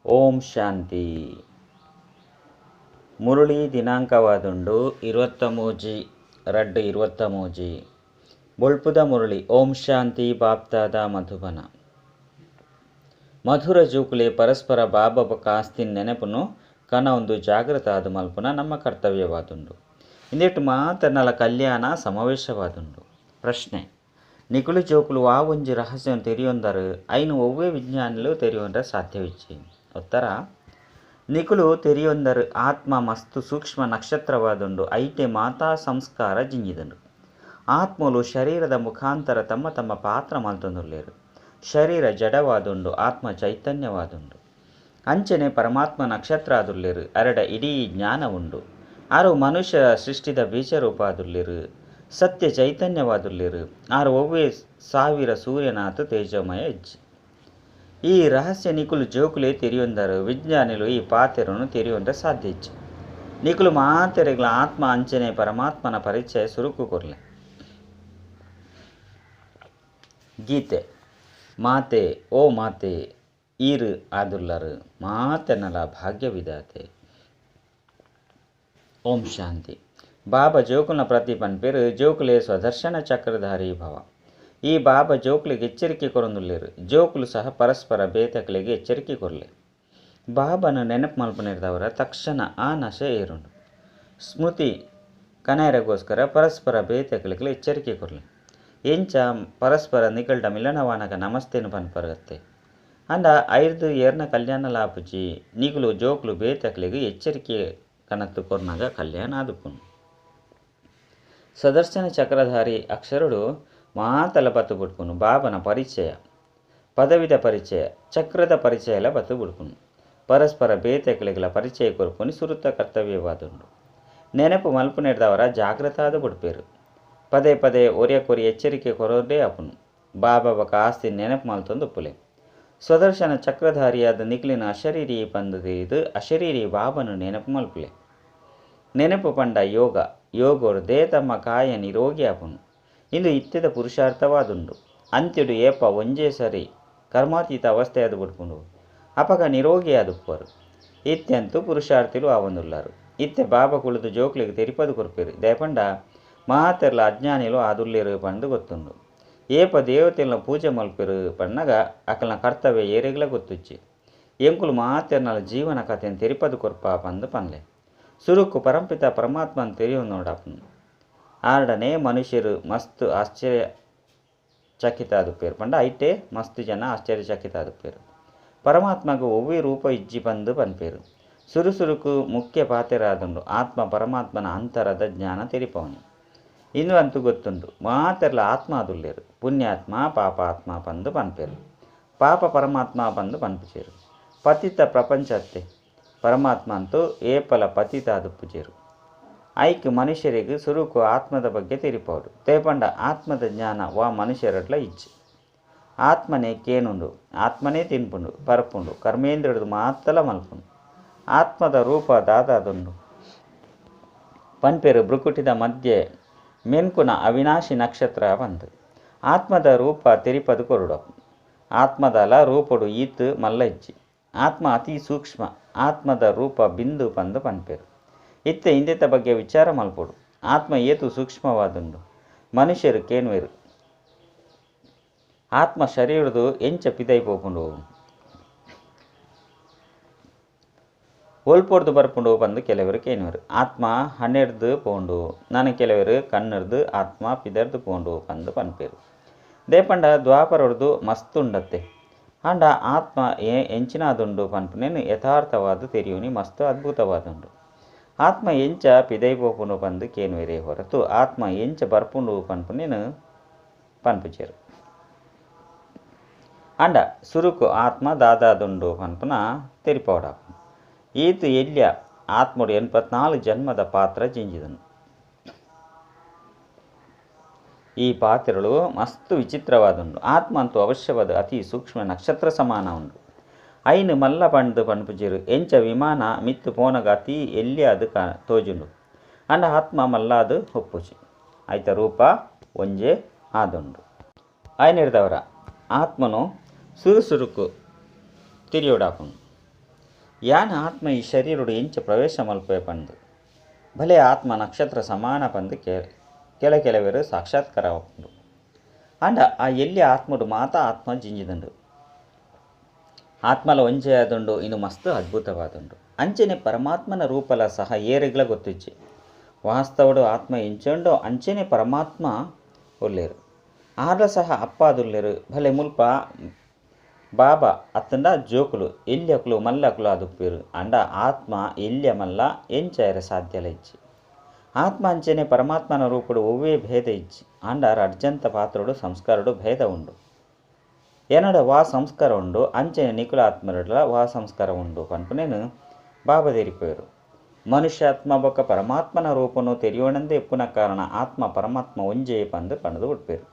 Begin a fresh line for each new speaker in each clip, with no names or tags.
ಓಂ ಶಾಂತಿ. ಮುರಳಿ ದಿನಾಂಕವಾದುಂಡು 23/2/23 ಬೊಳ್ಪುದ ಮುರಳಿ. ಓಂ ಶಾಂತಿ. ಬಾಪ್ತಾದ ಮಧುಬನ. ಮಧುರ ಜೂಕುಲೆ ಪರಸ್ಪರ ಬಾಬಾ ಕಾಸ್ತಿನ ನೆನಪುನು ಕನ ಒಂದು ಜಾಗೃತ ಆದ ಮಲ್ಪುನ ನಮ್ಮ ಕರ್ತವ್ಯವಾದುಂಡು. ಇಂದಿಟ್ಟು ಮಾತನಲ ಕಲ್ಯಾಣ ಸಮಾವೇಶವಾದುಂಡು. ಪ್ರಶ್ನೆ: ನಿಕುಲು ಜೋಕುಲು ಆ ಒಂಜಿ ರಹಸ್ಯವನ್ನು ತೆರೆಯೊಂದರು ಐನು ಒವ್ವೇ ವಿಜ್ಞಾನಿಲು ತೆರೆಯೊಂದರ ಸಾಧ್ಯವಿಚ್ಚಿ. ಉತ್ತರ: ನಿಕುಲು ತೆರೆಯೊಂದರು ಆತ್ಮ ಮಸ್ತು ಸೂಕ್ಷ್ಮ ನಕ್ಷತ್ರವಾದುಂಡು. ಐಟೆ ಮಾತಾ ಸಂಸ್ಕಾರ ಜಿಂಜಿದುಂಡು. ಆತ್ಮಲು ಶರೀರದ ಮುಖಾಂತರ ತಮ್ಮ ತಮ್ಮ ಪಾತ್ರ ಮಲ್ತೊಂದುಲ್ಲೇರು. ಶರೀರ ಜಡವಾದುಂಡು, ಆತ್ಮ ಚೈತನ್ಯವಾದುಂಡು. ಅಂಚನೆ ಪರಮಾತ್ಮ ನಕ್ಷತ್ರ ಆದುಲ್ಲೇರು. ಅರಡ ಇಡೀ ಜ್ಞಾನ ಉಂಡು. ಆರು ಮನುಷ್ಯ ಸೃಷ್ಟಿದ ಬೀಜರೂಪ ಆದುಲ್ಲೇರು. ಸತ್ಯ ಚೈತನ್ಯವಾದುಲ್ಲೇರು. ಆರು ಒವ್ವೇ 1000 ಸೂರ್ಯನಾಥ ತೇಜೋಮಯ ಇಜ್ಜಿ. ಈ ರಹಸ್ಯ ನಿಕುಲು ಜೋಕುಲೆ ತೆರೆಯೊಂದರು ವಿಜ್ಞಾನಿಲು ಈ ಪಾತೆರನ್ನು ತೆರೆಯೊಂದ ಸಾಧ್ಯ ಇಜ್ಜಿ. ನಿಕುಲು ಮಾತೆರೆಗಳ ಆತ್ಮ ಅಂಚನೆ ಪರಮಾತ್ಮನ ಪರಿಚಯ ಸುರುಕು ಕೊರ್ಲೆ. ಗೀತೆ. ಮಾತೆ ಓ ಮಾತೆ ಈರು ಆದುಲ್ಲರು ಮಾತೆನಲ ಭಾಗ್ಯವಿದಾತೆ. ಓಂ ಶಾಂತಿ. ಬಾಬಾ ಜೋಕುಲ್ನ ಪ್ರತಿ ಪನ್ಪೇರು ಜೋಕುಲೆ ಸ್ವದರ್ಶನ ಚಕ್ರಧಾರಿ ಭವ. ಈ ಬಾಬಾ ಜೋಕುಲಿಗೆ ಎಚ್ಚರಿಕೆ ಕೊರೊಂದುಲ್ಲೇರು. ಜೋಕುಲು ಸಹ ಪರಸ್ಪರ ಬೇತಕಲಿಗೆ ಎಚ್ಚರಿಕೆ ಕೊರಲೆ. ಬಾಬಾನ ನೆನಪು ಮಲ್ಪನಿರ್ದವರ ತಕ್ಷಣ ಆ ನಶೆ ಏರುಂಡು. ಸ್ಮೃತಿ ಕನೆಯರಗೋಸ್ಕರ ಪರಸ್ಪರ ಬೇತಕಲಿಗೆ ಎಚ್ಚರಿಕೆ ಕೊರಲೆ. ಎಂಚ ಪರಸ್ಪರ ನಿಕಲ್ಡ ಮಿಲನವಾನಗ ನಮಸ್ತೇನು ಪನ್ಪರಗತ್ತೆ. ಅಂಡ 5 ಏರ್ನ ಕಲ್ಯಾಣ ಲಾಪುಜಿ ನಿಗುಲು ಜೋಕುಲು ಬೇತಕಲಿಗೆ ಎಚ್ಚರಿಕೆ ಕನತ್ತು ಕೊರ್ನಾಗ ಕಲ್ಯಾಣ ಆದುಪುನು. ಸದರ್ಶನ ಚಕ್ರಧಾರಿ ಅಕ್ಷರುಡು ಮಾತಲ ಬತ್ತು ಬಿಡ್ಪುನು. ಬಾಬನ ಪರಿಚಯ, ಪದವಿದ ಪರಿಚಯ, ಚಕ್ರದ ಪರಿಚಯ ಎಲ್ಲ ಬತ್ತು ಬಿಡ್ಪುನು. ಪರಸ್ಪರ ಬೇತೆಕಲಿಗಳ ಪರಿಚಯ ಕೊರ್ಪುನಿ ಸುರುತ್ತ ಕರ್ತವ್ಯವಾದುಂಡು. ನೆನಪು ಮಲ್ಪುನಿಡ್ದವರ ಜಾಗೃತ ಆದ ಬಿಡ್ಪೇರು. ಪದೇ ಪದೇ ಒರಿಯಕೊರಿ ಎಚ್ಚರಿಕೆ ಕೊರೋದೇ ಅಪುನು. ಬಾಬಾ ಆಸ್ತಿ ನೆನಪು ಮಲ್ತೊಂದು ಉಪ್ಪುಲೆ. ಸ್ವದರ್ಶನ ಚಕ್ರಧಾರಿಯಾದ ನಿಕ್ಲಿನ ಅಶರೀರಿ ಪಂದು ಇದು ಅಶರೀರಿ ಬಾಬನು ನೆನಪು ಮಲ್ಪುಲೆ. ನೆನಪು ಪಂಡ ಯೋಗ. ಯೋಗೋರು ದೇ ತಮ್ಮ ಕಾಯ ನಿರೋಗಿ ಆಪುನು. ಇಂದು ಇತ್ಯದ ಪುರುಷಾರ್ಥವಾದುಂಡು. ಅಂತ್ಯಡು ಏಪ ಒಂಜೇ ಸರಿ ಕರ್ಮಾತೀತ ಅವಸ್ಥೆಯಾದ ಬಿಡ್ಪುಂಡು ಅಪಗ ನಿರೋಗಿ ಆದುಪ್ಪರು. ಇತ್ಯಂತೂ ಪುರುಷಾರ್ಥಿಲು ಆವೊಂದುಲ್ಲಾರು. ಇತ್ತೆ ಬಾಬಾ ಕುಳಿತು ಜೋಕ್ಲಿಗೆ ತೆರಿಪದು ಕೊರ್ಪೇರು. ದಯಪಂಡ ಮಾತೆರ್ಲ ಅಜ್ಞಾನಿಲು ಆದುಲ್ಲೇರು ಪಂದು ಗೊತ್ತುಂಡು. ಏಪ ದೇವತೆಲ್ನ ಪೂಜೆ ಮಲ್ಪೇರು ಪಣ್ಣಗ ಅಕಲ್ನ ಕರ್ತವ್ಯ ಏರೆಗ್ಲ ಗೊತ್ತುಚ್ಚಿ. ಎಂಕುಲು ಮಾತೆರ್ನಲ ಜೀವನ ಕಥೆಯನ್ನು ತೆರಿಪದು ಕೊರ್ಪ ಪಂದು ಪನ್ಲೆ. ಸುರುಕು ಪರಂಪಿತ ಪರಮಾತ್ಮನ ತೆರೆಯೊಂದು ನೋಡಪ್ಪನು. ಆರ್ಡನೆ ಮನುಷ್ಯರು ಮಸ್ತ್ ಆಶ್ಚರ್ಯಚಕಿತ ಆದುಪ್ಪೇರು ಪಂಡ ಐಟೆ ಮಸ್ತ್ ಜನ ಆಶ್ಚರ್ಯಚಕಿತ ಆದುಪ್ಪೇರು. ಪರಮಾತ್ಮಗೂ ಒವ್ವೇ ರೂಪ ಇಜ್ಜಿ ಬಂದು ಪನ್ಪೇರು. ಸುರುಸುರುಕು ಮುಖ್ಯ ಪಾತೆರಾದುಂಡು. ಆತ್ಮ ಪರಮಾತ್ಮನ ಅಂತರದ ಜ್ಞಾನ ತೆರಿಪವನು. ಇನ್ನು ಅಂತೂ ಗೊತ್ತುಂಡು ಮಾತೆರ್ಲ ಆತ್ಮ ಆದುಲ್ಲೇರು. ಪುಣ್ಯಾತ್ಮ ಪಾಪಾತ್ಮ ಪಂದು ಪನ್ಪೇರು. ಪಾಪ ಪರಮಾತ್ಮ ಪಂದು ಪನ್ಪುಚೇರು. ಪತಿತ ಪ್ರಪಂಚತ್ತೆ ಪರಮಾತ್ಮ ಅಂತೂ ಏಪಲ ಪತಿತ ಆದುಪ್ಪುಚೇರು. ಐಕ್ ಮನುಷ್ಯರಿಗೆ ಸುರುಕು ಆತ್ಮದ ಬಗ್ಗೆ ತೆರಿಪವಡು. ತೇಪಂಡ ಆತ್ಮದ ಜ್ಞಾನ ವಾ ಮನುಷ್ಯರಟ್ಲ ಇಜ್ಜಿ. ಆತ್ಮನೇ ಕೇನುಂಡು, ಆತ್ಮನೇ ತಿನ್ಪುಂಡು ಪರಪುಂಡು ಕರ್ಮೇಂದ್ರಡು ಮಾತಲ ಮಲ್ಪುಂಡು. ಆತ್ಮದ ರೂಪ ದಾದಾದುಂಡು ಪನ್ಪೇರು. ಬೃಕುಟಿದ ಮಧ್ಯೆ ಮೆನ್ಕುನ ಅವಿನಾಶಿ ನಕ್ಷತ್ರ ಬಂದು ಆತ್ಮದ ರೂಪ ತೆರಿಪದು ಕೊರುಡು. ಆತ್ಮದಲ ರೂಪಡು ಈತ್ ಮಲ್ಲ ಇಜ್ಜಿ. ಆತ್ಮ ಅತಿ ಸೂಕ್ಷ್ಮ. ಆತ್ಮದ ರೂಪ ಬಿಂದು ಪಂದು ಪನ್ಪೇರು. ಇತ್ತೆ ಇಂದೆತ ಬಗ್ಗೆ ವಿಚಾರ ಮಲ್ಪೊಡು. ಆತ್ಮ ಏತು ಸೂಕ್ಷ್ಮವಾದುಂಡು. ಮನುಷ್ಯರು ಕೇನ್ವೇರು. ಆತ್ಮ ಶರೀರದು ಎಂಚ ಪಿದೈ ಪೋಪುಂಡು ಒಲ್ಪೊಡ್ದು ಬರ್ಪುಂಡು ಪಂದು ಕೆಲವರು ಕೇನ್ವೇರು. ಆತ್ಮ ಹನ್ನೆರ್ದು ಪೋಂಡು ನಾನು ಕೆಲವರು ಕಣ್ಣರ್ದು ಆತ್ಮ ಪಿದರ್ದು ಪೋಂಡು ಪಂದು ಪನ್ಪೇರು. ದೇಪಂಡ ದ್ವಾಪರೊಡ್ದು ಮಸ್ತುಂಡತ್ತೆ. ಅಂಡ ಆತ್ಮ ಎಂಚಿನಾದುಂಡು ಪನ್ಪುನೇನು ಯಥಾರ್ಥವಾದ ತೆರಿಯುನಿ ಮಸ್ತು ಅದ್ಭುತವಾದುಂಡು. ಆತ್ಮ ಎಂಚ ಪಿದೈ ಪೋಪುಂಡು ಪಂದು ಕೇನ್ವೇರೇ ಹೊರತು ಆತ್ಮ ಎಂಚ ಬರ್ಪುಂಡು ಪನ್ಪುನೇನು ಪನ್ಪುಚೇರು. ಅಂಡ ಸುರುಕು ಆತ್ಮ ದಾದಾದುಂಡು ಪನ್ಪುನ ತೆರಿಪವಡಾಪು. ಈತು ಎಲ್ಯ ಆತ್ಮಡು 84 ಜನ್ಮದ ಪಾತ್ರ ಜಿಂಜಿದನು. ಈ ಪಾತ್ರಗಳು ಮಸ್ತು ವಿಚಿತ್ರವಾದುಂಡು. ಆತ್ಮ ಅಂತೂ ಅವಶ್ಯವಾದ ಅತಿ ಸೂಕ್ಷ್ಮ ನಕ್ಷತ್ರ ಸಮಾನ ಉಂಡು. ಐನು ಮಲ್ಲ ಪಂಡು ಪನ್ಪುಜೇರು. ಎಂಚ ವಿಮಾನ ಮಿತ್ತು ಪೋನಗ ಅತಿ ಎಲ್ಲಿ ಅದು ತೋಜುಂಡು. ಅಂಡ ಆತ್ಮ ಮಲ್ಲಾದು ಒಪ್ಪುಜಿ. ಐತ ರೂಪ ಒಂಜೇ ಆದುಂಡು. ಐನಿಡ್ದವರ ಆತ್ಮನು ಸುರುಸುರುಕು ತಿರಿಯೋಡಾಪುಂಡು. ಯಾನ ಆತ್ಮ ಈ ಶರೀರುಡು ಎಂಚ ಪ್ರವೇಶ ಮಲ್ಪೆ ಪಂದು ಭಲೆ ಆತ್ಮ ನಕ್ಷತ್ರ ಸಮಾನ ಪಂದು ಕೆಲವೆರು ಸಾಕ್ಷಾತ್ಕಾರ ಉಂಡು ಅಂಡ ಆ ಎಲ್ಲಿ ಆತ್ಮಡು ಮಾತ ಆತ್ಮ ಜಿಂಜಿದಂಡು ಆತ್ಮಲ ಒಂಜೆ ಆದುಂಡು ಇನ್ನು ಮಸ್ತ್ ಅದ್ಭುತವಾದುಂಡು ಅಂಚನೆ ಪರಮಾತ್ಮನ ರೂಪಲ ಸಹ ಏರೆಗ್ಲ ಗೊತ್ತಿಜ್ಜಿ ವಾಸ್ತವಡು ಆತ್ಮ ಎಂಚಂಡೋ ಅಂಚನೆ ಪರಮಾತ್ಮ ಒಲ್ಲೇರು ಆರ್ಲ ಸಹ ಅಪ್ಪಾದುಲ್ಲೇರು ಭಲೆ ಮುಲ್ಪ ಬಾಬಾ ಅತ್ತಂಡ ಜೋಕುಲು ಎಲ್ಯಕುಲು ಮಲ್ಲಕುಲು ಅದುಪ್ಪೇರು ಅಂಡ ಆತ್ಮ ಎಲ್ಯ ಮಲ್ಲ ಎಂಚಾಯರ ಸಾಧ್ಯಲ ಇಜ್ಜಿ ಆತ್ಮ ಅಂಚನೆ ಪರಮಾತ್ಮನ ರೂಪಡು ಒವ್ವೇ ಭೇದ ಇಜ್ಜಿ ಅಂಡ ಅರ್ಜಂತ ಪಾತ್ರುಡು ಸಂಸ್ಕಾರಡು ಭೇದ ಉಂಡು ಎನಡ ವಾ ಸಂಸ್ಕಾರ ಉಂಡು ಅಂಚನೆ ನಿಕುಲ ಆತ್ಮರಡ್ಲ ವಾ ಸಂಸ್ಕಾರ ಉಂಡು ಪನ್ಪುನೇನು ಬಾಬಾ ತೆರಿಪೇರು ಮನುಷ್ಯಾತ್ಮ ಬೊಕ್ಕ ಪರಮಾತ್ಮನ ರೂಪನು ತೆರಿಯೋಣಂದೇ ಎಪ್ಪುನ ಕಾರಣ ಆತ್ಮ ಪರಮಾತ್ಮ ಒಂಜೇ ಪಂದು ಪಣದು ಬಿಡ್ಪೇರು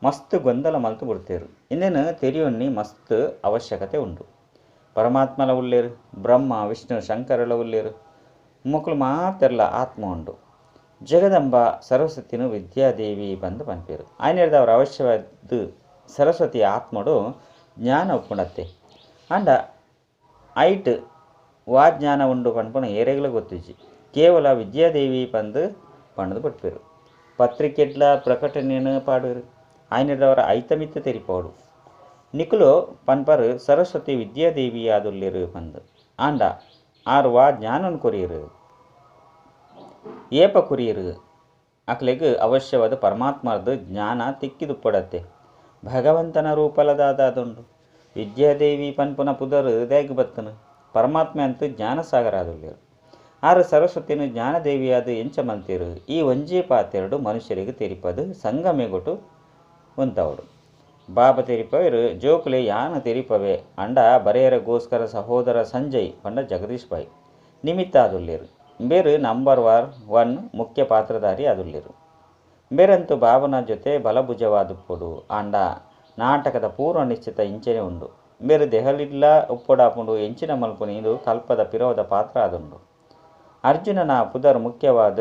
ಮಸ್ತ್ ಗೊಂದಲ ಮಲ್ತು ಬಿಡ್ತೇರು ಇಂದೇನು ತೆರಿಯೊಣ್ಣಿ ಮಸ್ತ್ ಅವಶ್ಯಕತೆ ಉಂಡು ಪರಮಾತ್ಮಲ ಉಳ್ಳೇರು ಬ್ರಹ್ಮ ವಿಷ್ಣು ಶಂಕರಲ ಉಳ್ಳೇರು ಮಕ್ಕಳು ಮಾತೆರ್ಲ ಆತ್ಮ ಉಂಡು ಜಗದಂಬ ಸರಸ್ವತಿನು ವಿದ್ಯಾದೇವಿ ಬಂದು ಪನ್ಪೇರು ಆಯ್ನೆಡ್ದು ಅವ್ರ ಅವಶ್ಯವಾದ ಸರಸ್ವತಿ ಆತ್ಮಡು ಜ್ಞಾನ ಉಪ್ಪುಣತ್ತೆ ಅಂಡ ಐಟ್ ವಾ ಜ್ಞಾನ ಉಂಡು ಪನ್ಪುಣ ಏರೆಗ್ಲ ಗೊತ್ತಿಜ್ಜಿ ಕೇವಲ ವಿದ್ಯಾದೇವಿ ಪಂದು ಪಣದು ಬಿಡ್ಪೇರು ಪತ್ರಿಕೆಡ್ಲ ಪ್ರಕಟಣೆಯನ್ನು ಪಾಡುವರು ಆಯ್ನದವರ ಐತಮಿತ್ತ ತೆರಿಪೋಡು ನಿಕುಲು ಪನ್ಪರು ಸರಸ್ವತಿ ವಿದ್ಯಾದೇವಿ ಆದುಲ್ಲೇರು ಪಂದು ಆಂಡ ಆರು ವಾ ಜ್ಞಾನನ್ ಕೊರಿಯರು ಏಪ ಕುರಿಯರು ಅಕ್ಲೆಗ್ ಅವಶ್ಯವಾದ ಪರಮಾತ್ಮರದು ಜ್ಞಾನ ತಿಕ್ಕಿದುಪ್ಪಡತ್ತೆ ಭಗವಂತನ ರೂಪಲದಾದುಂಡು ವಿದ್ಯಾದೇವಿ ಪನ್ಪುನ ಪುದರು ದೇಗ್ ಬತ್ತನು ಪರಮಾತ್ಮ ಅಂತೂ ಜ್ಞಾನಸಾಗರ ಆದುಲ್ಲೇರು ಆರು ಸರಸ್ವತಿನು ಜ್ಞಾನದೇವಿಯಾದ ಎಂಚ ಮಲ್ತೇರು ಈ ಒಂಜೇ ಪಾತೆರಡು ಮನುಷ್ಯರಿಗೆ ತೆರಿಪದು ಸಂಗಮೆಗೊಟ್ಟು ಉಂತವಡು ಬಾಬಾ ತೆರಿಪವರು ಜೋಕುಲೆ ಯಾನ ತೆರಿಪವೆ ಅಂಡ ಬರೆಯರಗೋಸ್ಕರ ಸಹೋದರ ಸಂಜಯ್ ಪಂಡ ಜಗದೀಶ್ ಬಾಯ್ ನಿಮಿತ್ತ ಆದುಲ್ಲೇರು ಬೇರು ನಂಬರ್ 1 ಮುಖ್ಯ ಪಾತ್ರಧಾರಿ ಆದುಲ್ಲೇರು ಬೇರಂತೂ ಬಾಬನ ಜೊತೆ ಬಲಭುಜವಾದುಪ್ಪುಡು ಅಂಡ ನಾಟಕದ ಪೂರ್ವ ನಿಶ್ಚಿತ ಇಂಚನೆ ಉಂಡು ಬೇರು ದೆಹಲಿಡ್ಲ ಉಪ್ಪುಡಾಪುಂಡು ಎಂಚಿನ ಮಲ್ಪುನ ಇದು ಕಲ್ಪದ ಪಿರೋದ ಪಾತ್ರ ಆದುಂಡು ಅರ್ಜುನನ ಪುದರ್ ಮುಖ್ಯವಾದ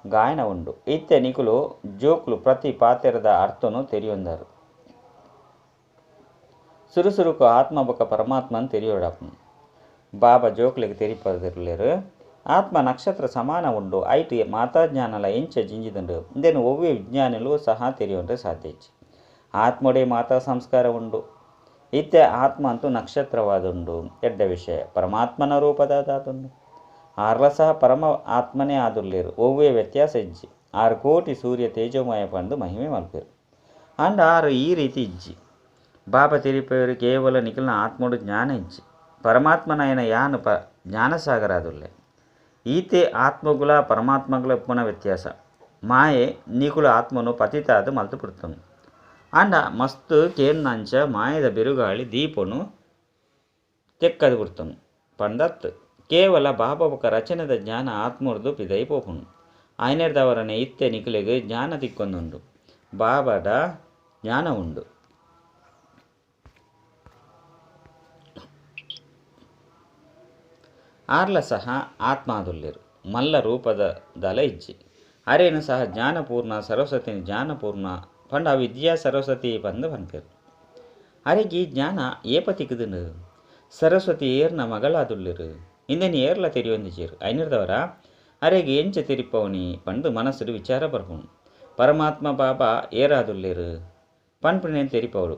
ಗಾಯನ ಉಂಡು ಇತ್ತೆ ನಿಕುಲು ಜೋಕುಲು ಪ್ರತಿ ಪಾತೆರದ ಅರ್ಥನು ತೆರಿಯೊಂದರು ಸುರುಸುರುಕು ಆತ್ಮ ಬೊಕ್ಕ ಪರಮಾತ್ಮನ್ ತೆರಿಯೋಡಪ್ಪು ಬಾಬಾ ಜೋಕ್ಲಿಗೆ ತೆರಿಪದಿರ್ಲೇರು ಆತ್ಮ ನಕ್ಷತ್ರ ಸಮಾನ ಉಂಡು ಐಟಿ ಮಾತಾಜ್ಞಾನಲ ಎಂಚ ಜಿಂಜಿದಂಡು ಇಂದೇನು ಒವ್ವೆ ವಿಜ್ಞಾನಲು ಸಹ ತೆರಿಯೋಂದ್ರೆ ಸಾಧ್ಯ ಇಚ್ಚಿ ಆತ್ಮೊಡೆ ಮಾತಾ ಸಂಸ್ಕಾರ ಉಂಡು ಇತ್ತೆ ಆತ್ಮ ಅಂತೂ ನಕ್ಷತ್ರವಾದುಂಡು ಎಡ್ಡ ವಿಷಯ ಪರಮಾತ್ಮನ ರೂಪದಾದುಂಡು ಆರ್ಲ ಸಹ ಪರಮ ಆತ್ಮನೇ ಆದುಲ್ಲೇರು ಒವ್ವೇ ವ್ಯತ್ಯಾಸ ಇಜ್ಜಿ 6 ಕೋಟಿ ಸೂರ್ಯ ತೇಜೋಮಯ ಪಂದು ಮಹಿಮೆ ಮಲ್ಪೇರು ಅಂಡ್ ಆರು ಈ ರೀತಿ ಇಜ್ಜಿ ಬಾಬಾ ತೆರಿಪೇರು ಕೇವಲ ನಿಖಿಲ್ನ ಆತ್ಮಡು ಜ್ಞಾನ ಇಜ್ಜಿ ಪರಮಾತ್ಮನಯನ ಯಾನು ಜ್ಞಾನಸಾಗರ ಆದುಲ್ಲೆ ಈತೆ ಆತ್ಮಗುಲ ಪರಮಾತ್ಮಗಳ ಪುನಃ ವ್ಯತ್ಯಾಸ ಮಾಯೆ ನಿಕುಲ ಆತ್ಮನು ಪತಿತಾದು ಮಲ್ತು ಬಿಡ್ತನು ಅಂಡ ಮಸ್ತ್ ಕೇನ್ನಂಚ ಮಾಯದ ಬಿರುಗಾಳಿ ದೀಪನು ತೆಕ್ಕದು ಬಿಡ್ತನು ಪಂಡತ್ ಕೇವಲ ಬಾಬಾ ಬೊಕ್ಕ ರಚನೆದ ಜ್ಞಾನ ಆತ್ಮರ್ದು ಪಿದೈ ಪೋಪುಂಡು ಆಯ್ನೆಡ್ದವರನೆ ಇತ್ತೆ ನಿಖಿಲೆಗೆ ಜ್ಞಾನ ತಿಕ್ಕೊಂದುಂಡು ಬಾಬಾಡ ಜ್ಞಾನ ಉಂಡು ಆರ್ಲ ಸಹ ಆತ್ಮ ಆದುಲ್ಲೇರು ಮಲ್ಲ ರೂಪದ ದಲ ಇಜ್ಜಿ ಅರೇನು ಸಹ ಜ್ಞಾನಪೂರ್ಣ ಸರಸ್ವತಿ ಜ್ಞಾನಪೂರ್ಣ ಪಂಡ ವಿದ್ಯಾ ಸರಸ್ವತಿ ಪಂದು ಪನ್ಪೇರು ಅರೆಗಿ ಜ್ಞಾನ ಏಪ ತಿಕ್ಕುದುಂಡು ಸರಸ್ವತಿ ಏರ್ನ ಮಗಳಾದುಲ್ಲೇರು ಇಂದೆನು ಏರ್ಲ ತೆರಿಯೊಂದಿಜೇರು ಐನರ್ದವರ ಅರೆಗೆ ಎಂಚ ತೆರಿಪವನಿ ಪಂಡು ಮನಸ್ಸುಡು ವಿಚಾರ ಬರ್ಪುಂಡು ಪರಮಾತ್ಮ ಬಾಬಾ ಏರಾದುಲ್ಲೇರು ಪನ್ಪುನೇನು ತೆರಿಪವಳು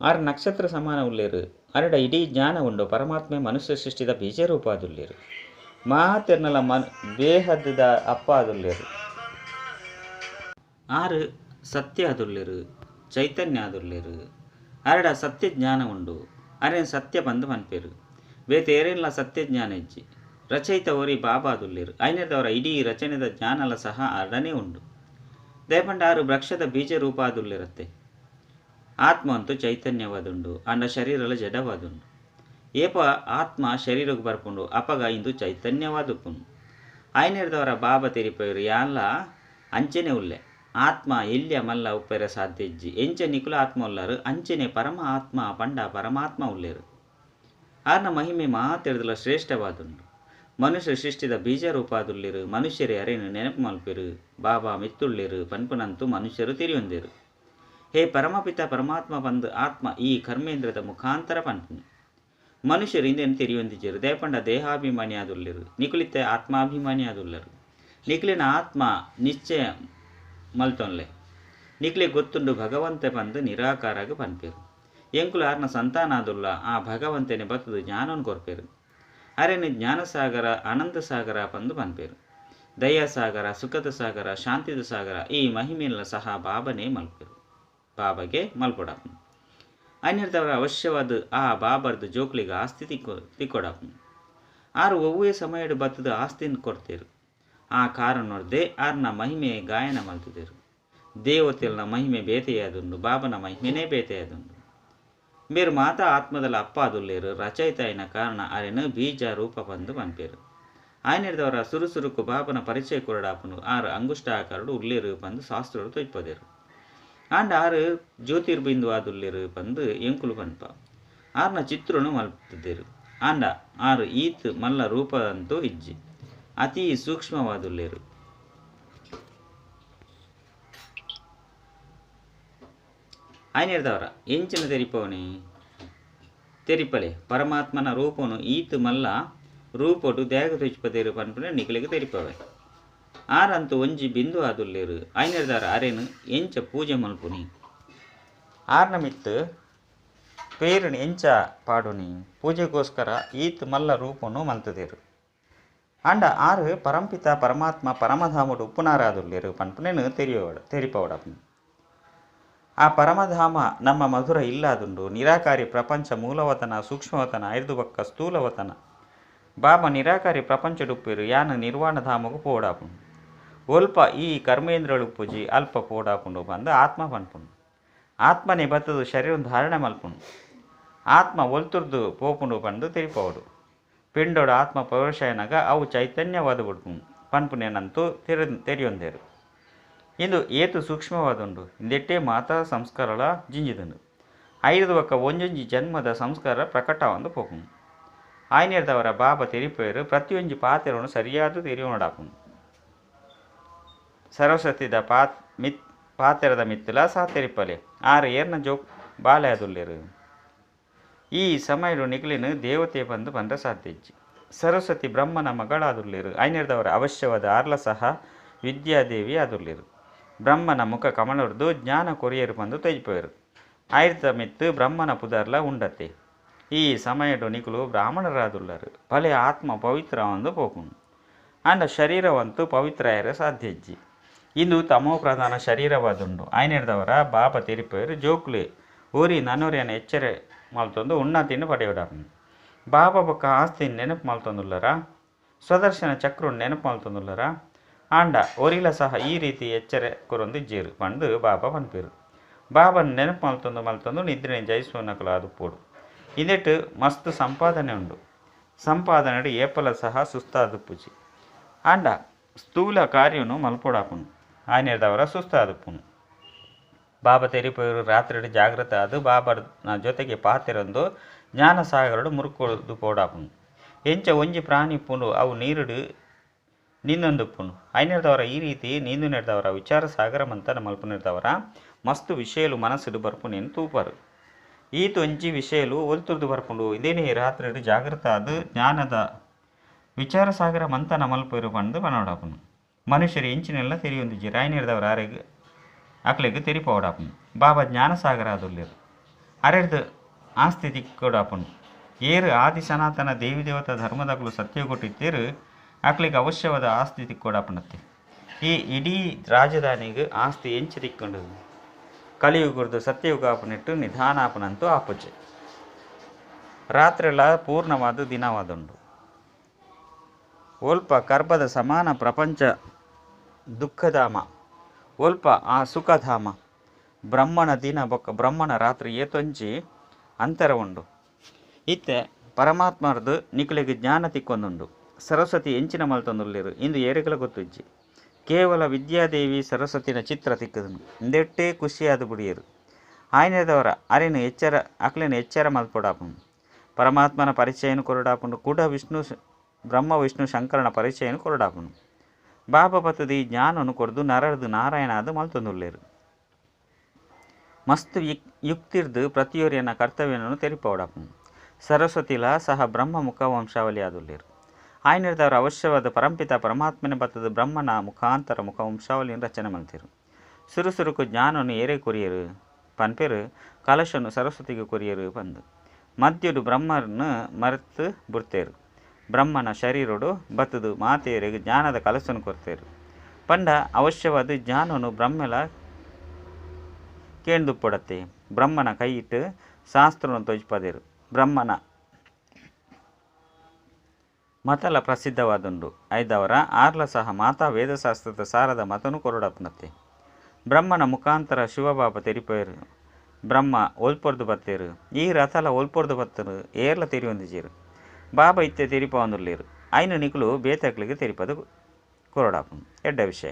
ಆರು ನಕ್ಷತ್ರ ಸಮಾನ ಉಳ್ಳೇರು ಅರಡ ಇಡೀ ಜ್ಞಾನ ಉಂಡು ಪರಮಾತ್ಮೆ ಮನುಷ್ಯ ಸೃಷ್ಟಿದ ಬೀಜರೂಪ ಆದುಲ್ಲೇರು ಮಾತೆರ್ನಲ ಬೇಹದ್ದ ಅಪ್ಪ ಆದುಲ್ಲೇರು ಆರು ಸತ್ಯ ಆದುಲ್ಲೇರು ಚೈತನ್ಯ ಆದುಲ್ಲೇರು ಅರಡ ಸತ್ಯ ಜ್ಞಾನ ಉಂಡು ಅರೇನು ಸತ್ಯ ಬಂದು ಪನ್ಪೇರು ಬೇತೇರೆಲ್ಲ ಸತ್ಯ ಜ್ಞಾನ ಇಜ್ಜಿ ರಚಯಿತ ಓರಿ ಬಾಬಾ ಆದುಲ್ಲೇರು ಐನದವರ ಇಡೀ ರಚನೆದ ಜ್ಞಾನಲ ಸಹ ಅರಡನೇ ಉಂಡು ದಯಪಂಡ ಆರು ವೃಕ್ಷದ ಬೀಜ ರೂಪ ಆದುಲ್ಲೇರತ್ತೆ ಆತ್ಮ ಅಂತೂ ಚೈತನ್ಯವಾದುಂಡು ಅಂಡ ಶರೀರಲ ಜಡವಾದುಂಡು ಏಪ ಆತ್ಮ ಶರೀರಕ್ಕೆ ಬರ್ಪುಂಡು ಅಪಗ ಇಂದು ಚೈತನ್ಯವಾದುಪ್ಪುಂಡು ಆಯ್ನೆಡ್ದವರ ಬಾಬಾ ತೆರಿಪೇರು ಯಾನ್ಲ ಅಂಚನೆ ಉಲ್ಲೆ ಆತ್ಮ ಎಲ್ಯ ಮಲ್ಲ ಉಪ್ಪೆರ ಸಾಧ್ಯ ಇಜ್ಜಿ ಎಂಚ ನಿಕುಲ ಆತ್ಮ ಉಲ್ಲಾರು ಅಂಚನೆ ಪರಮ ಆತ್ಮ ಪಂಡ ಪರಮಾತ್ಮ ಉಲ್ಲೇರು ಆರ್ನ ಮಹಿಮೆ ಮಾತೆಡ್ದಲ ಶ್ರೇಷ್ಠವಾದುಂಡು ಮನುಷ್ಯ ಸೃಷ್ಟಿದ ಬೀಜ ರೂಪಾದುಲ್ಲೇರು ಮನುಷ್ಯರೇ ಅರೇನು ನೆನಪು ಮಲ್ಪೇರು ಬಾಬಾ ಮಿತ್ತುಳ್ಳೇರು ಪನ್ಪುನಂತೂ ಮನುಷ್ಯರು ತಿರಿಯೊಂದೇರು ಹೇ ಪರಮಪಿತ ಪರಮಾತ್ಮ ಬಂದು ಆತ್ಮ ಈ ಕರ್ಮೇಂದ್ರದ ಮುಖಾಂತರ ಪನ್ಪುನಿ ಮನುಷ್ಯರು ಇಂದೇನು ತಿರಿಯೊಂದಿಜ್ಜರು ದೇಪಂಡ ದೇಹಾಭಿಮಾನಿ ಆದುಲ್ಲೆರು ನಿಕುಲಿತ್ತೆ ಆತ್ಮಾಭಿಮಾನಿ ಆದುಲ್ಲರು ನಿಕ್ಲಿನ ಆತ್ಮ ನಿಶ್ಚಯ ಮಲ್ತೊನ್ಲೆ ನಿಕ್ಲಿ ಗೊತ್ತುಂಡು ಭಗವಂತೆ ಬಂದು ನಿರಾಕಾರಾಗ ಪನ್ಪೇರು ಎಂಕುಲು ಆರ್ನ ಸಂತಾನ ಆದುಲ್ಲ ಆ ಭಗವಂತನೇ ಬತ್ತದು ಜ್ಞಾನವನ್ನು ಕೊರ್ಪೇರು ಅರೆನು ಜ್ಞಾನಸಾಗರ ಆನಂದ ಸಾಗರ ಬಂದು ಪನ್ಪೇರು ದಯಾಸಾಗರ ಸುಖದ ಸಾಗರ ಶಾಂತಿದ ಸಾಗರ ಈ ಮಹಿಮೆಲ್ಲ ಸಹ ಬಾಬನೇ ಮಲ್ಪೇರು ಬಾಬಾಗೆ ಮಲ್ಪೊಡಪ್ಪ ಅನ್ಯರ್ದವರ ಅವಶ್ಯವಾದ ಆ ಬಾಬರ್ದು ಜೋಕ್ಲಿಗೆ ಆಸ್ತಿ ತಿಕ್ಕೊಡಪ್ಪ ಆರು ಒವ್ವೇ ಸಮಯಡು ಬತ್ತದ ಆಸ್ತಿನ ಕೊಡ್ತೇರು ಆ ಕಾರಣ ನೋಡ್ದೆ ಆರ್ನ ಮಹಿಮೆ ಗಾಯನ ಮಲ್ತಿದ್ದೇರು ದೇವತೆಲ್ನ ಮಹಿಮೆ ಬೇತೆಯಾದುಂಡು ಬಾಬನ ಮಹಿಮೆನೇ ಬೇತೆಯಾದುಂಡು ಮೇರು ಮಾತಾ ಆತ್ಮದಲ್ಲ ಅಪ್ಪ ಅದುಲ್ಲೇರು ರಚಯಿತ అయిన ಕಾರಣ ಆರೆನು ಬೀಜ ರೂಪ ಬಂದು ಪನ್ಪೇರು ಆಯ್ನಿರ್ದವರ ಸುರುಸುರುಕು ಬಾಬನ ಪರಿಚಯ ಕೊರಡಾಪನು ಆರು ಅಂಗುಷ್ಟಾಕಾರಡು ಉಲ್ಲೇರು ಬಂದು ಶಾಸ್ತ್ರರು ತೊಯ್ಪೋದೇರು ಆಂಡ ಆರು ಜ್ಯೋತಿರ್ಬಿಂದು ಆದುಲ್ಲೇರು ಬಂದು ಎಂಕುಲು ಪನ್ಪ ಆರ್ನ ಚಿತ್ರನು ಮಲ್ಪುತ್ತಿದ್ದೇರು ಆಂಡ ಆರು ಈತ್ ಮಲ್ಲ ರೂಪ ಅಂತೂ ಇಜ್ಜಿ ಅತಿ ಸೂಕ್ಷ್ಮವಾದುಲ್ಲೇರು ಆಯ್ನಿರ್ದವರ ಎಂಚಿನ ತೆರಿಪಲೆ ಪರಮಾತ್ಮನ ರೂಪನು ಈತ್ ಮಲ್ಲ ರೂಪೊಡು ದೇಗ ತುಚ್ಪದೇರು ಪನ್ಪುನ ನಿಖಲಿಗೆ ತೆರಿಪವೆ ಆರಂತೂ ಒಂಜಿ ಬಿಂದು ಆದುಲ್ಲೇರು ಆಯ್ನಿರ್ದಾರ ಅರೆನು ಎಂಚ ಪೂಜೆ ಮಲ್ಪುನಿ ಆರ್ನ ಮಿತ್ತು ಪೇರುನಿ ಎಂಚ ಪಾಡುನಿ ಪೂಜೆಗೋಸ್ಕರ ಈತ್ ಮಲ್ಲ ರೂಪನು ಮಲ್ತದೇರು ಅಂಡ ಆರು ಪರಂಪಿತ ಪರಮಾತ್ಮ ಪರಮಧಾಮುಡು ಉಪ್ಪುನಾರಾದುಲ್ಲೇರು ಪನ್ಪುನೇನು ತೆರಿಪವಡಪ್ಪ ಆ ಪರಮಧಾಮ ನಮ್ಮ ಮಧುರ ಇಲ್ಲಾದುಂಡು ನಿರಾಕಾರಿ ಪ್ರಪಂಚ ಮೂಲವತನ ಸೂಕ್ಷ್ಮವತನ ಐದು ಬಕ್ಕ ಸ್ಥೂಲವತನ ಬಾಬಾ ನಿರಾಕಾರಿ ಪ್ರಪಂಚ ಡುಪ್ಪೇರು ಯಾನ ನಿರ್ವಾಣಧಾಮಗೂ ಪೋಡಾಪುಂಡು ಒಲ್ಪ ಈ ಕರ್ಮೇಂದ್ರಳು ಪೂಜಿ ಅಲ್ಪ ಪೋಡಾಪುಂಡು ಬಂದು ಆತ್ಮ ಪನ್ಪುಂಡು ಆತ್ಮನೇ ಬತ್ತದು ಶರೀರ ಧಾರಣೆ ಮಲ್ಪುಂಡು ಆತ್ಮ ಒಲ್ತುರ್ದು ಪೋಪುಂಡು ಬಂದು ತಿರಿಪೋಡು ಪಿಂಡೋಡು ಆತ್ಮ ಪ್ರವೇಶನಗ ಅವು ಚೈತನ್ಯವಾದ ಬಿಡ್ಪುಂಡು ಪನ್ಪುನೇನಂತೂ ತೆರಿಯೊಂದೇರು ಇಂದು ಏತು ಸೂಕ್ಷ್ಮವಾದುಂಡು ಇಂದೆಟ್ಟೆ ಮಾತಾ ಸಂಸ್ಕಾರಳ ಜಿಂಜಿದುಂಡು ಐದು ಒಕ್ಕ ಒಂಜೊಂಜಿ ಜನ್ಮದ ಸಂಸ್ಕಾರ ಪ್ರಕಟವಂದು ಪೋಪುಂಡು ಆಯ್ನಿರ್ದವರ ಬಾಬಾ ತೆರಿಪೇರು ಪ್ರತಿಯೊಂಜಿ ಪಾತ್ರೆಯನ್ನು ಸರಿಯಾದ ತೆರಿಯೋಣಾಪುಂಡು ಸರಸ್ವತಿದ ಪಾತ್ರದ ಮಿತ್ತಲ ಸಹ ತೆರಿಪಲೆ ಆರು ಏರ್ನ ಜೋಕ್ ಬಾಲೆ ಆದುಲ್ಲೇರು ಈ ಸಮಯಡು ನಿಖಲಿನ ದೇವತೆ ಬಂದು ಬಂದ ಸಾಧ್ಯಜ್ಜಿ ಸರಸ್ವತಿ ಬ್ರಹ್ಮನ ಮಗಳಾದುಲ್ಲೇರು ಆಯ್ನಿರ್ದವರ ಅವಶ್ಯವಾದ ಆರ್ಲ ಸಹ ವಿದ್ಯಾದೇವಿ ಆದುಲ್ಲೇರು ಬ್ರಹ್ಮನ ಮುಖ ಕಮಲರ್ದು ಜ್ಞಾನ ಕೊರಿಯರು ಬಂದು ತೆಜ್ಪೇರು ಆಯ್ತ ಮಿತ್ತು ಬ್ರಹ್ಮನ ಪುದರ್ಲ ಉಂಡತೆ ಈ ಸಮಯಡು ನಿಖಲು ಬ್ರಾಹ್ಮಣರಾದುಲ್ಲರು ಫಲೆ ಆತ್ಮ ಪವಿತ್ರ ಒಂದು ಪೋಪುಂಡು ಅಂಡ ಶರೀರವಂತೂ ಪವಿತ್ರ ಆಯರ ಸಾಧ್ಯಜ್ಜಿ ಇಂದು ತಮೋ ಪ್ರಧಾನ ಶರೀರವಾದುಂಡು ಆಯ್ನಿರ್ದವರ ಬಾಬಾ ತೆರಿಪೇರು ಜೋಕ್ಲೆ ಊರಿ ನನ್ನೂರಿನ ಎಚ್ಚರ ಮಲ್ತೊಂದು ಉನ್ನತಿನ ಪಡೆಯೋಡಾಪುಂಡು ಬಾಬಾ ಬೊಕ್ಕ ಆಸ್ತಿ ನೆನಪು ಮಲ್ತೊಂದುಲ್ಲರ ಸ್ವದರ್ಶನ ಚಕ್ರ ನೆನಪು ಮಲ್ತೊಂದುಲ್ಲರ ಆಂಡ ಒರಿಲ ಸಹ ಈ ರೀತಿ ಎಚ್ಚರ ಕೊರೊಂದು ಇಜ್ಜೇರು ಪಂಡು ಬಾಬಾ ಪನ್ಪೇರು ಬಾಬನ ನೆನಪು ಮಲ್ತೊಂದು ನಿದ್ರೆ ಜಯಿಸುವನಕಲು ಅದು ಪೋಡು ಇದೆಟ್ಟು ಮಸ್ತ್ ಸಂಪಾದನೆ ಉಂಡು ಸಂಪಾದನೆ ಏಪಲ ಸಹ ಸುಸ್ತಾದ ಪೂಜಿ ಆಂಡ ಸ್ಥೂಲ ಕಾರ್ಯನು ಮಲ್ಪೋಡಾಪುಂಡು ಆಯ್ನಿರ್ದವರ ಸುಸ್ತಾದಪ್ಪುನು ಬಾಬಾ ತೆರಿಪೇರು ರಾತ್ರಿ ಜಾಗೃತ ಅದು ಬಾಬನ ಜೊತೆಗೆ ಪಾತೆರೊಂದು ಜ್ಞಾನಸಾಗರಡು ಮುರುಕೊದು ಪೋಡಾಪುಂಡು ಎಂಚ ಒಂಜಿ ಪ್ರಾಣಿ ಪುಂಡು ಅವು ನೀರುಡು ನೀಂದೊಂದುಪ್ಪುನು ಆಯ್ನಿರ್ದವರ ಈ ರೀತಿ ನೀಂದು ನೆಡ್ದವರ ವಿಚಾರ ಸಾಗರ ಮಂತನ ಮಲ್ಪುನಿರ್ದವರ ಮಸ್ತು ವಿಷಯಲು ಮನಸ್ಸುಡು ಬರ್ಪುನೇನು ತೂಪರು ಈತು ಒಂಜಿ ವಿಷಯಲು ಒಲ್ತುರ್ದು ಬರ್ಪುಂಡು ಇದೇನೇ ರಾತ್ರಿ ಜಾಗೃತ ಅದು ಜ್ಞಾನದ ವಿಚಾರ ಸಾಗರ ಮಂತನ ಮಲ್ಪೇರು ಬಂದು ಬನೋಡಾಪುನು ಮನುಷ್ಯರು ಎಂಚಿನೆಲ್ಲ ತೆರಿಯೊಂದಿಜ್ಜಿ ಆಯ್ನಿರ್ದವರ ಆರೆಗೆ ಅಕ್ಲೆಗೆ ತೆರಿಪೋಡಾಪುನು ಬಾಬಾ ಜ್ಞಾನಸಾಗರ ಆದುಲ್ಲೇರು ಅರೆಡ್ದು ಆಸ್ತಿ ತಿಕ್ಕೊಡಾಪುನು ಏರು ಆದಿ ಸನಾತನ ದೇವಿ ದೇವತಾ ಧರ್ಮದಗಳು ಸತ್ಯ ಕೊಟ್ಟಿದ್ದೇರು ಅಕ್ಲಿಗೆ ಅವಶ್ಯವಾದ ಆಸ್ತಿ ತಿಕ್ಕೊಡಾಪನತ್ತೆ ಈ ಇಡೀ ರಾಜಧಾನಿಗೆ ಆಸ್ತಿ ಎಂಚು ತಿಕ್ಕೊಂಡು ಕಲಿಯುಗದ್ದು ಸತ್ಯಯುಗಾಪನಿಟ್ಟು ನಿಧಾನಾಪನಂತೂ ಆಪುಜೆ ರಾತ್ರಿಯೆಲ್ಲ ಪೂರ್ಣವಾದ ದಿನವಾದುಂಡು ಒಲ್ಪ ಕರ್ಬದ ಸಮಾನ ಪ್ರಪಂಚ ದುಃಖಧಾಮ ಒಲ್ಪ ಆ ಸುಖಧಾಮ ಬ್ರಹ್ಮಣ ದಿನ ಬೊಕ್ಕ ಬ್ರಹ್ಮಣ ರಾತ್ರಿ ಏತೊಂಚಿ ಅಂತರ ಉಂಡು ಇತ್ತೆ ಪರಮಾತ್ಮರದು ನಿಖಲಿಗೆ ಜ್ಞಾನ ತಿಕ್ಕೊಂದುಂಡು ಸರಸ್ವತಿ ಎಂಚಿನ ಮಲ್ತೊಂದುಲ್ಲೇರು ಇಂದು ಏರಿಗಳ ಗೊತ್ತಿಜ್ಜಿ ಕೇವಲ ವಿದ್ಯಾದೇವಿ ಸರಸ್ವತಿನ ಚಿತ್ರ ತಿಕ್ಕದನು ಇಂದೆಟ್ಟೇ ಖುಷಿಯಾದ ಬುಡಿಯರು ಆಯ್ನೆದವರ ಅರಿನ ಎಚ್ಚರ ಅಕ್ಲಿನ ಎಚ್ಚರ ಮಲ್ಪೊಡಾಪುಂಡು ಪರಮಾತ್ಮನ ಪರಿಚಯನು ಕೊರಡಾಪುಂಡು ಕೂಡ ಬ್ರಹ್ಮ ವಿಷ್ಣು ಶಂಕರನ ಪರಿಚಯನು ಕೊರಡಾಪುಂಡು ಬಾಬಾ ಬತ್ತದಿ ಜ್ಞಾನನು ಕೊರ್ದು ನರಡ್ದು ನಾರಾಯಣಾದ ಮಲ್ತೊಂದುಲ್ಲೇರು ಮಸ್ತ್ ಯುಕ್ತಿರ್ದು ಪ್ರತಿಯೊರಿಯನ ಕರ್ತವ್ಯನನ್ನು ತೆರಿಪೋಡಾಪುಂಡು ಸರಸ್ವತಿಲ ಸಹ ಬ್ರಹ್ಮ ಮುಖ ವಂಶಾವಳಿ ಆದುಲ್ಲೇರು ಆಯ್ನಿರ್ದವರು ಅವಶ್ಯವಾದ ಪರಂಪಿತ ಪರಮಾತ್ಮನೆ ಬತ್ತದ ಬ್ರಹ್ಮನ ಮುಖಾಂತರ ಮುಖ ವಂಶಾವಳಿಯನ್ನು ರಚನೆ ಮಾಡ್ತಿರು. ಸುರುಸುರುಕು ಜ್ಞಾನವನ್ನು ಏರೇ ಕೊರಿಯರು ಪನ್ಪೇರು ಕಲಶನು ಸರಸ್ವತಿಗೆ ಕೊರಿಯರು ಬಂದು ಮದ್ಯುಡು ಬ್ರಹ್ಮರನ್ನು ಮರೆತು ಬಿಡ್ತೇರು. ಬ್ರಹ್ಮನ ಶರೀರಡು ಬತ್ತದು ಮಾತೆಯರಿಗೆ ಜ್ಞಾನದ ಕಲಸನ್ನು ಕೊರ್ತೇರು. ಪಂಡ ಅವಶ್ಯವಾದ ಜ್ಞಾನವನ್ನು ಬ್ರಹ್ಮೆಲ ಕೇಂದುಪಡತ್ತೆ. ಬ್ರಹ್ಮನ ಕೈ ಇಟ್ಟು ಶಾಸ್ತ್ರವನ್ನು ತೊಜ್ಪದೇರು. ಬ್ರಹ್ಮನ ಮತಲ ಪ್ರಸಿದ್ಧವಾದುಂಡು ಐದವರ ಆರ್ಲ ಸಹ ಮಾತಾ ವೇದಶಾಸ್ತ್ರದ ಸಾರದ ಮತನು ಕೊರಡಪ್ಪನತ್ತೆ. ಬ್ರಹ್ಮನ ಮುಖಾಂತರ ಶಿವಬಾಬ ತೆರಿಪೇರು. ಬ್ರಹ್ಮ ಒಲ್ಪೊರ್ದು ಬತ್ತೇರು. ಈ ರಥಲ ಒಲ್ಪೊರ್ದು ಬತ್ತರು ಏರ್ಲ ತೆರಿಯೊಂದಿಜೀರು. ಬಾಬಾ ಇತ್ತೆ ತೆರಿಪ ಒಂದುಲ್ಲೇರು. ಐನು ನಿಕುಲು ಬೇತಕ್ಲಿಗೆ ತೆರಿಪದು ಕೊರಡಾಪನು. ಎಡ್ಡ ವಿಷಯ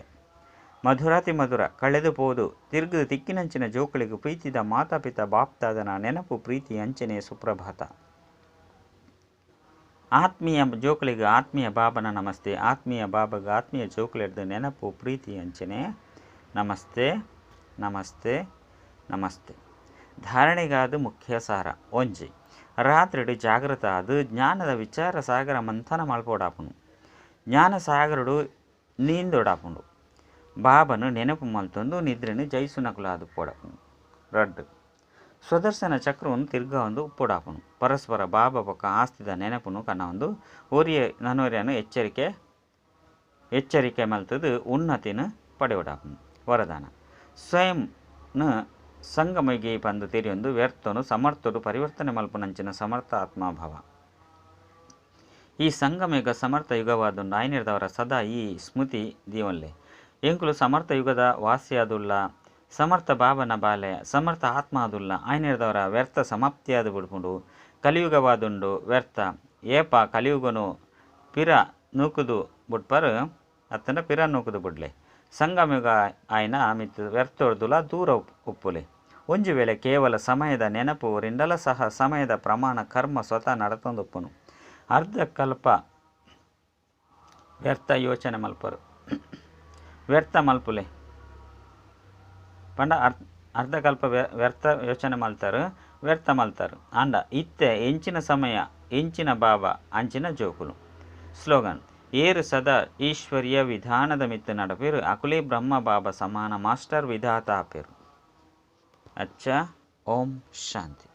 ಮಧುರಾತಿ ಮಧುರ ಕಳೆದು ಪೋದು ತಿರುಗದು ತಿಕ್ಕಿನಂಚಿನ ಜೋಕಳಿಗೆ ಪ್ರೀತಿದ ಮಾತಾಪಿತ ಬಾಪ್ತಾದನ ನೆನಪು ಪ್ರೀತಿ ಅಂಚನೆಯ ಸುಪ್ರಭಾತ. ಆತ್ಮೀಯ ಜೋಕಳಿಗೆ ಆತ್ಮೀಯ ಬಾಬನ ನಮಸ್ತೆ. ಆತ್ಮೀಯ ಬಾಬಾಗ ಆತ್ಮೀಯ ಜೋಕಳಿಡ್ದು ನೆನಪು ಪ್ರೀತಿ ಅಂಚನೆ ನಮಸ್ತೆ ನಮಸ್ತೆ ನಮಸ್ತೆ. ಧಾರಣೆಗಾದ ಮುಖ್ಯ ಸಾರ ಒಂಜಿ ರಾತ್ರಿಡು ಜಾಗೃತ ಅದು ಜ್ಞಾನದ ವಿಚಾರ ಸಾಗರ ಮಂಥನ ಮಲ್ಪೋಡಾಪುಂಡು. ಜ್ಞಾನ ಸಾಗರಡು ನೀಂದೋಡಾಪುಂಡು. ಬಾಬನು ನೆನಪು ಮಲ್ತೊಂದು ನಿದ್ರೆನು ಜೈಸುನಕುಲಾದು ಪೋಡಾಪುಂಡು. ರಡ್ಡು ಸ್ವದರ್ಶನ ಚಕ್ರವನ್ನು ತಿರ್ಗ ಒಂದು ಉಪ್ಪುಡಾಪುನು. ಪರಸ್ಪರ ಬಾಬಾ ಪಕ್ಕ ಆಸ್ತಿದ ನೆನಪುನು ಕನ್ನ ಒಂದು ಒರಿಯ ನನೋರಿಯನು ಎಚ್ಚರಿಕೆ ಮಲ್ತದು ಉನ್ನತಿನ ಪಡೆಯೋಡಾಪುನು. ವರದಾನ ಸ್ವಯಂನ ಸಂಗಮಿಗೆ ಪಂದು ತೆರಿಯೊಂದು ವ್ಯರ್ಥನು ಸಮರ್ಥರು ಪರಿವರ್ತನೆ ಮಲ್ಪುನಂಚಿನ ಸಮರ್ಥ ಆತ್ಮಭಾವ. ಈ ಸಂಗಮೇಗ ಸಮರ್ಥ ಯುಗವಾದುಂಡು ಆಯ್ನಿರ್ದವರ ಸದಾ ಈ ಸ್ಮೃತಿ ದೀವಲ್ಲೆ. ಎಂಕುಲು ಸಮರ್ಥ ಯುಗದ ವಾಸಿಯಾದುಲ್ಲ ಸಮರ್ಥ ಬಾಬನ ಬಾಲೆ ಸಮರ್ಥ ಆತ್ಮ ಆದುಲ್ಲ ಆಯ್ನಿರ್ದವರ ವ್ಯರ್ಥ ಸಮಾಪ್ತಿಯಾದ ಬಿಡ್ಪುಂಡು. ಕಲಿಯುಗವಾದುಂಡು ವ್ಯರ್ಥ ಏಪ ಕಲಿಯುಗನು ಪಿರ ನೂಕುದು ಬಿಟ್ಪರು ಅತ್ತಂಡ ಪಿರ ನೂಕುದು ಬಿಡ್ಲೆ. ಸಂಗಮಯುಗ ಆಯ್ನ ಮಿತ್ತು ವ್ಯರ್ಥೊಡ್ದುಲ ದೂರ ಉಪ್ಪುಲೆ. ಒಂಜು ವೇಳೆ ಕೇವಲ ಸಮಯದ ನೆನಪು ರಿಂಡಲ ಸಹ ಸಮಯದ ಪ್ರಮಾಣ ಕರ್ಮ ಸ್ವತಃ ನಡತೊಂದುಪ್ಪುನು. ಅರ್ಧಕಲ್ಪ ವ್ಯರ್ಥ ಯೋಚನೆ ಮಲ್ಪರು ವ್ಯರ್ಥ ಮಲ್ಪುಲೆ ಪಂಡ ಅರ್ಧಕಲ್ಪ ವ್ಯರ್ಥ ಯೋಚನೆ ಮಲ್ತಾರು ವ್ಯರ್ಥ ಮಲ್ತಾರು ಅಂಡ ಇತ್ತೆ ಎಂಚಿನ ಸಮಯ ಎಂಚಿನ ಬಾಬ ಅಂಚಿನ ಜೋಕುಲು. ಸ್ಲೋಗನ್ ಏರು ಸದಾ ಈಶ್ವರ್ಯ ವಿಧಾನದ ಮಿತ್ತು ನಡಪೇರು ಅಕುಲೇ ಬ್ರಹ್ಮ ಬಾಬಾ ಸಮಾನ ಮಾಸ್ಟರ್ ವಿಧಾತ ಆಪೇರು. ಅಚ್ಚ ಓಂ ಶಾಂತಿ.